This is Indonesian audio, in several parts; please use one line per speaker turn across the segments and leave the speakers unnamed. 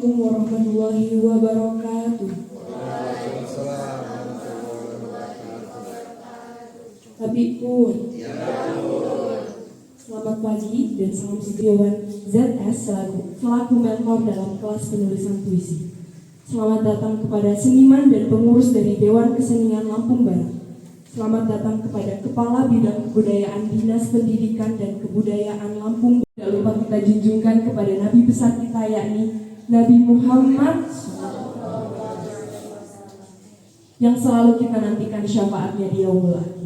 Assalamualaikum warahmatullahi wabarakatuh. Habib Pun. Selamat pagi dan salam Dewan ZS selaku mentor dalam kelas penulisan puisi. Selamat datang kepada seniman dan pengurus dari Dewan Kesenian Lampung Barat. Selamat datang kepada Kepala Bidang Kebudayaan Dinas Pendidikan dan Kebudayaan Lampung. Tidak lupa kita junjungkan kepada Nabi besar kita, yakni Nabi Muhammad yang selalu kita nantikan syafaatnya di yaumul akhir.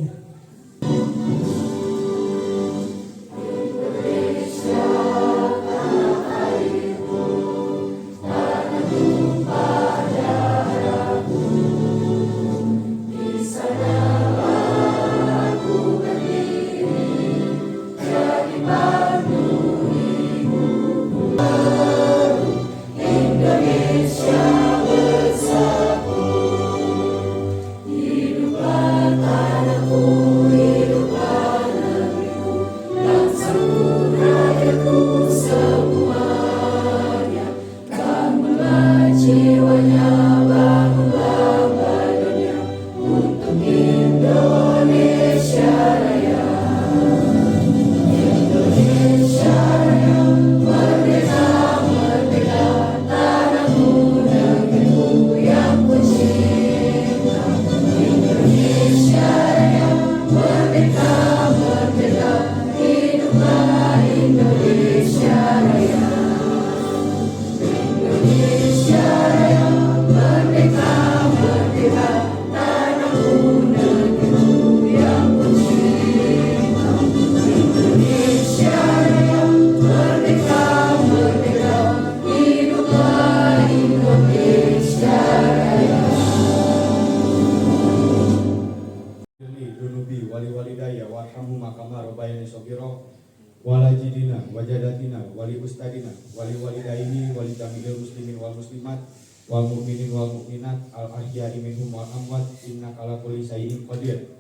Walajidina, wajadatina, wali ustadina, wali walidaini, wali jamil muslimin wal muslimat, wal mu'minin wal mu'minat, al ahya'i minhum wal amwat, innaka ala kulli syai'in qadir.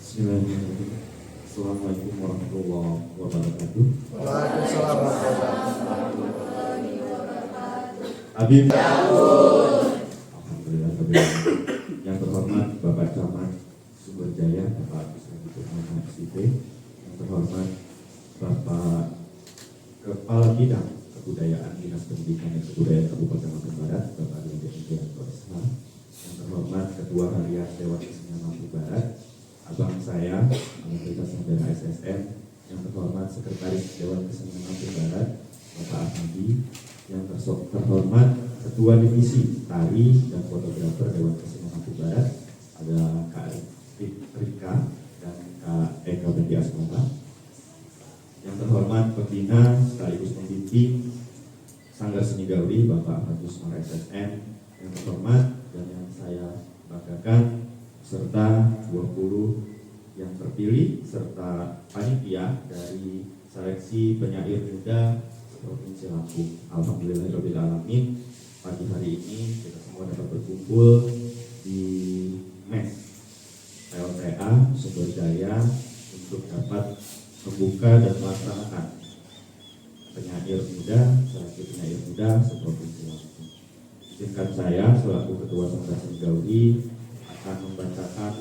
Bismillahirrahmanirrahim. Assalamualaikum warahmatullahi wabarakatuh.
Waalaikumsalam warahmatullahi wabarakatuh.
Habib. Alhamdulillah. Yang terhormat Bapak Camat Sumberjaya, Bapak Muhammad SIP, yang terhormat Bapak Kepala Bidang Kebudayaan Dinas Pendidikan dan Kebudayaan Kabupaten Lampung Barat, Bapak Dede Indianto SH, yang terhormat Ketua Harian Dewan Kesenian Lampung Barat, abang saya, Universitas Sarjana SSN, yang terhormat Sekretaris Dewan Kesenian Lampung Barat, Bapak Ahmadi, yang terhormat Ketua Divisi Tari dan Fotografer Dewan Kesenian Lampung Barat, ada Kak Rika dan Kak Eka Bendi Asmara, yang terhormat pembina sekaligus pembimbing Sanggar Seni Gauri Bapak Agus Mar SSN, yang terhormat dan yang saya banggakan serta 20 yang terpilih serta panitia dari seleksi penyair muda Provinsi Lampung. Alhamdulillahirabbil alamin, pagi hari ini kita semua dapat berkumpul di MES PLTA Sumberjaya untuk dapat membuka dan melaksanakan penyair muda, seleksi penyair muda seprovinsi Lampung. Izinkan saya selaku Ketua Sanggar Seni Gauri akan membacakan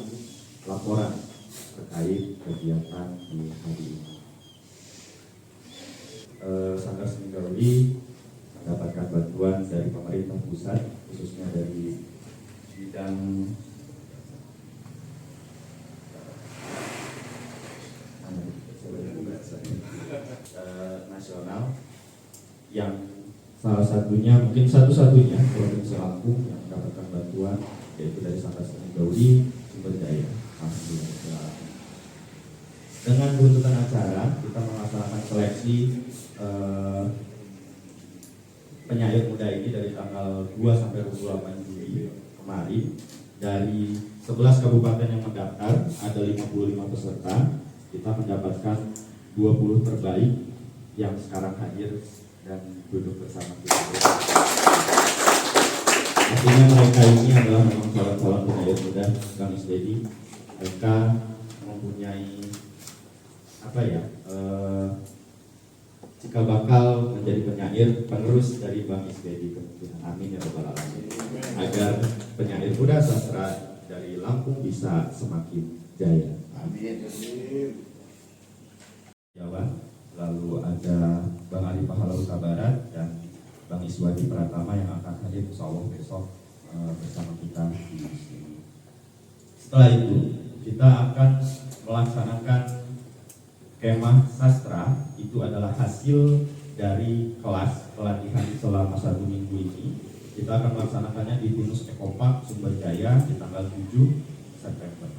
laporan terkait kegiatan di hari ini. Sanggar Seni Gauri mendapatkan bantuan dari pemerintah pusat, khususnya dari bidang nasional, yang salah satunya, mungkin satu-satunya Provinsi Lampung yang mendapatkan bantuan, yaitu dari Sanggar Seni Gauri Sumberjaya. Alhamdulillah. Dengan tuntutan acara, kita melaksanakan seleksi penyair muda ini dari tanggal 2 sampai 28 Juli kemarin. Dari 11 kabupaten yang mendaftar, ada 55 peserta. Kita mendapatkan 20 terbaik yang sekarang hadir dan duduk bersama kita. Artinya mereka ini adalah memang calon-calon penyair muda. Kang Isdedi, mereka mempunyai cikal bakal menjadi penyair penerus dari Bang Isbedi kemungkinan. Amin ya rabbal alamin. Agar penyair muda sastra dari Lampung bisa semakin jaya.
Amin.
Jawa, lalu ada Bang Ali Pahala Huta Barat dan Bang Iswadi Pratama yang akan hadir insyaallah besok bersama kita di sini. Setelah itu kita akan melaksanakan kemah sastra. Itu adalah hasil dari kelas pelatihan selama 1 minggu ini. Kita akan melaksanakannya di Binus Ekopark Sumber Jaya di tanggal 7 September.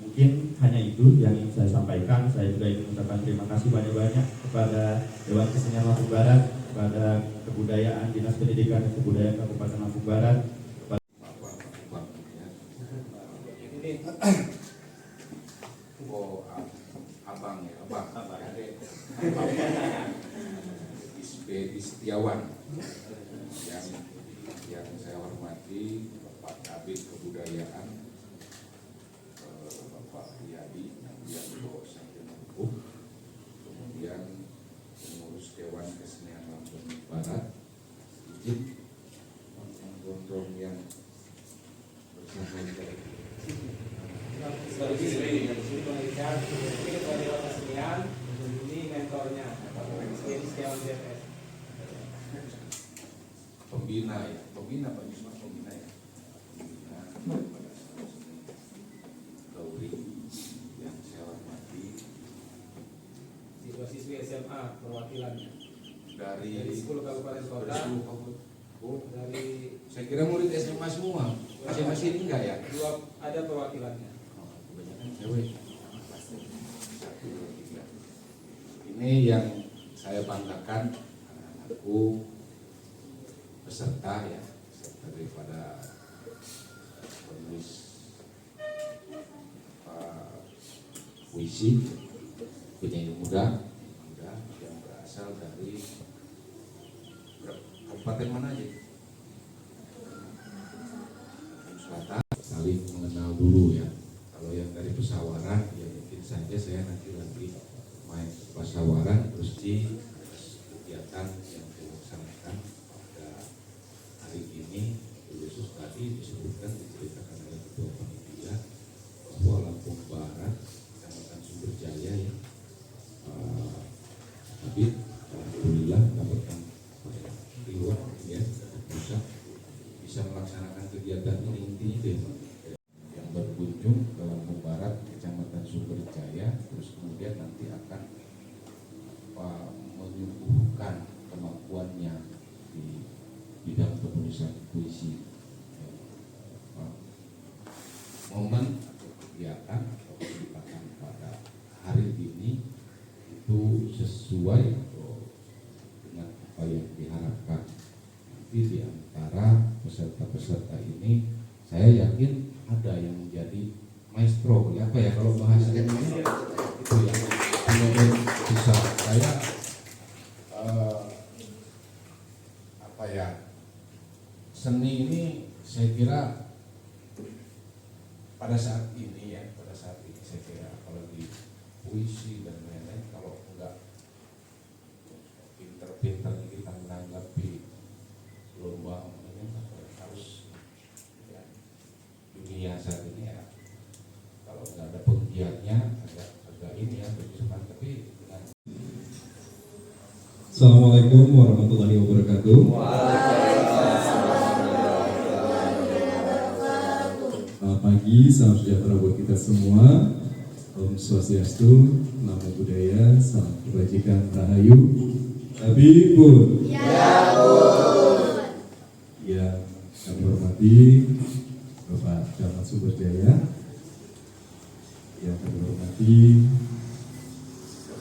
Mungkin hanya itu yang ingin saya sampaikan. Saya juga ingin mengucapkan terima kasih banyak-banyak kepada Dewan Kesenian Lampung Barat, kepada Kebudayaan Dinas Pendidikan dan Kebudayaan Kabupaten Lampung Barat,
Isbedi Setiawan yang saya hormati Bapak Kabid Kebudayaan, Bapak Riyadi yang Hukum, kemudian pengurus Dewan Kesenian Lampung Barat, izin gondrong yang bersama kita. Ini mentornya pembina ya, pembina Pak Yusman, pembina ya, pembina pada seni Gauri yang saya hormati,
siswa-siswi SMA perwakilannya
dari
10 kabupaten kota. Dari
saya kira murid SMA semua, masing-masing enggak ya?
2 ada perwakilannya.
Kebanyakan cewek. 1, 2, 3. Ini yang saya banggakan, anak-anakku peserta ya, peserta daripada penulis puisi, penyanyi muda yang berasal dari kabupaten mana aja? Selatan. Saling mengenal dulu ya. Kalau yang dari Pesawaran ya mungkin saja saya nanti lagi main ke Pesawaran terus di kegiatan yang dilaksanakan pada hari ini. Khusus tadi disebutkan, diceritakan oleh Ketua Panitia bahwa Lampung Barat, Kecamatan Sumberjaya ya, tapi alhamdulillah dapatkan riwayat ya, bisa melaksanakan kegiatan ini. Intinya deh yang berkunjung ke Lampung Barat, Kecamatan Sumberjaya, terus kemudian nanti akan menyuguhkan kemampuannya di bidang penulisan puisi. Momen kegiatan atau kesempatan pada hari ini itu sesuai dengan apa yang diharapkan. Nanti di antara peserta-peserta ini saya yakin ada yang menjadi maestro ya, apa ya kalau bahasanya itu ya, kemudian bisa saya apa ya, seni ini saya kira pada saat ini saya kira apalagi puisi dan lain-lain, kalau enggak pinter-pinter kita menanggapi lomba ini harus ya, dunia saat ini ya, kalau enggak ada penggiatnya agak ini ya berkesan. Tapi dengan
Assalamualaikum warahmatullahi wabarakatuh. Selamat pagi, salam sejahtera buat kita semua. Om Swastiastu, Namo Buddhaya, salam kebajikan, rahayu. Habibur. Yang kami hormati Bapak Camat Sumberjaya, yang kami hormati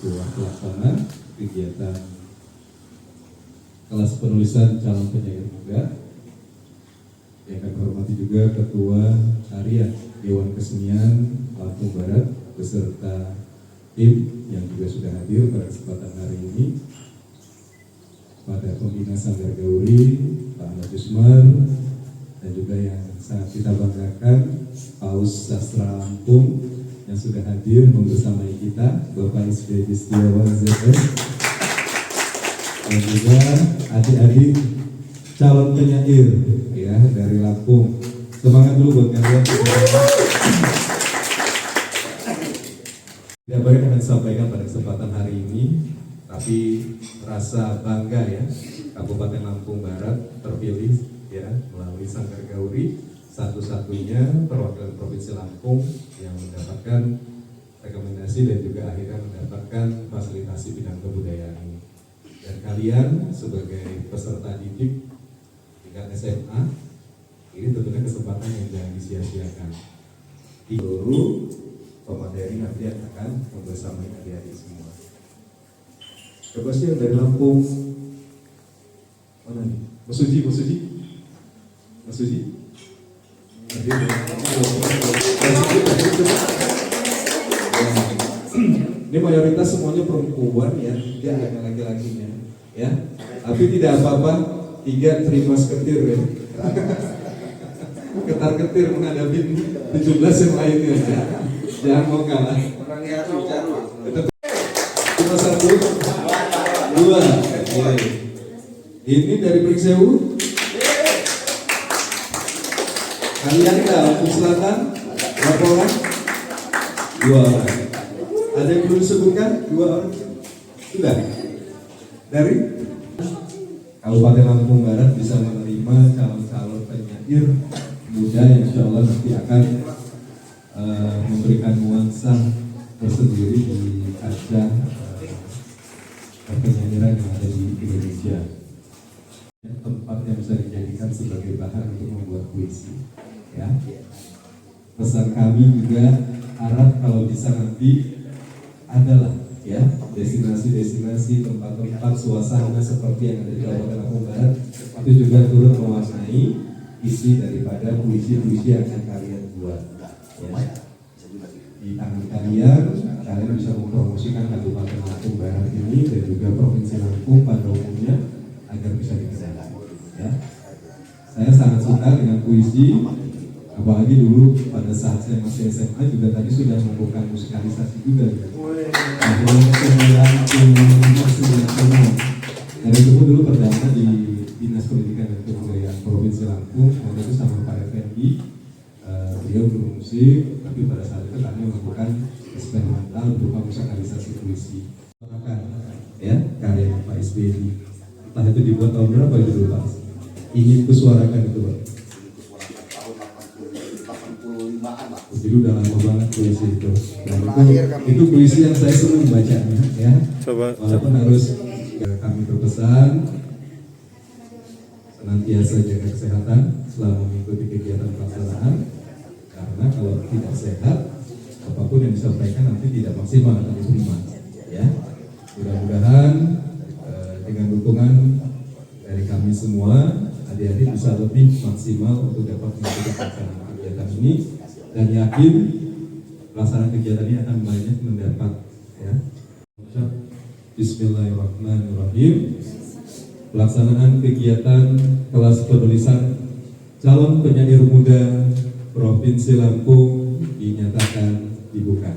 Ketua Pelaksana kegiatan kelas penulisan calon penyair muda, yang kami hormati juga Ketua Harian Dewan Kesenian Lampung Barat beserta tim yang juga sudah hadir pada kesempatan hari ini, pada pembina Sanggar Gauri Pak Ahmad Yusmar, dan juga yang sangat kita banggakan Paus Sastra Lampung yang sudah hadir membersamai kita, Bapak SBY Setiawan ZS, dan juga adik-adik calon penyair ya dari Lampung. Semangat dulu buat kalian. Tidak banyak akan disampaikan pada kesempatan hari ini, tapi rasa bangga ya, Kabupaten Lampung Barat terpilih ya melalui Sanggar Gauri, satu-satunya perwakilan Provinsi Lampung yang mendapatkan rekomendasi dan juga akhirnya mendapatkan fasilitasi bidang kebudayaan ini. Dan kalian sebagai peserta didik tingkat SMA, ini tentunya kesempatan yang jangan disia-siakan. Di seluruh pemateri nanti akan membersamai adik-adik semua. Coba sih yang dari Lampung, mana nih? Mas Suji. Ini mayoritas semuanya perempuan ya, dia hanya laki-lakinya ya. Tapi tidak apa-apa, 3 terima seketir ya. Ketar-ketir menghadapi 17 yang lainnya ya. Jangan mau kalah. Cuma 1, 2. Ya. Ini dari Pringsewu. Kalian enggak Lampung Selatan? Berapa orang? 2 orang. Ada yang belum disebutkan? 2 orang. Sudah. Dari Kabupaten Lampung Barat bisa menerima calon-calon penyair muda yang insya Allah nanti akan memberikan nuansa tersendiri di ajang penyairan yang ada di Indonesia. Tempat yang bisa dijadikan sebagai bahan untuk membuat puisi. Ya. Pesan kami juga harap kalau bisa nanti adalah ya destinasi-destinasi tempat-tempat suasana seperti yang ada di Kabupaten Lampung Barat itu juga turut mewarnai isi daripada puisi-puisi yang akan kalian buat. Ya. Di tangan kalian bisa mempromosikan Kabupaten Lampung Barat ini dan juga Provinsi Lampung pada umumnya agar bisa dikenal. Ya. Saya sangat suka dengan puisi, apalagi dulu pada saat saya masih SMA juga tadi sudah melakukan musikalisasi juga. Ya. Dan itu pun dulu perdana di Dinas Pendidikan dan Kebudayaan Provinsi Lampung, waktu itu sama Pak Effendi. Beliau bermusik, tapi pada saat itu kami melakukan eksperimental berupa musikalisasi puisi. Ya, karya Pak SBY. Entah itu dibuat tahun berapa itu dulu Pak? Ingin kusuarakan itu Pak. Jadi udah lama banget puisi itu. Dan itu puisi yang saya senang bacanya ya. Walaupun harus kami berpesan senantiasa jaga kesehatan selama mengikuti kegiatan pelaksanaan, karena kalau tidak sehat apapun yang disampaikan nanti tidak maksimal akan diterima ya. Mudah-mudahan dengan dukungan dari kami semua adik-adik bisa lebih maksimal untuk dapat mengikuti pelaksanaan kegiatan ini, dan yakin pelaksanaan kegiatan ini akan banyak mendapat ya. Bismillahirrahmanirrahim. Pelaksanaan kegiatan kelas penulisan calon penyair muda Provinsi Lampung dinyatakan dibuka.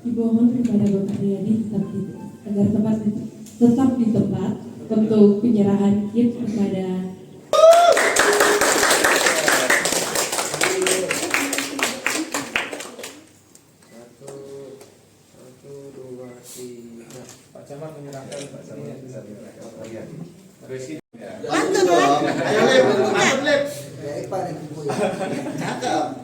Dimohon kepada Bapak Riyadi agar tetap di tempat untuk penyerahan kit kepada
Pak Camat menyerahkan Pak Camat bisa dinyatakan.
Bantu dong. Ayo lep. Ya, Ipan yang cakep.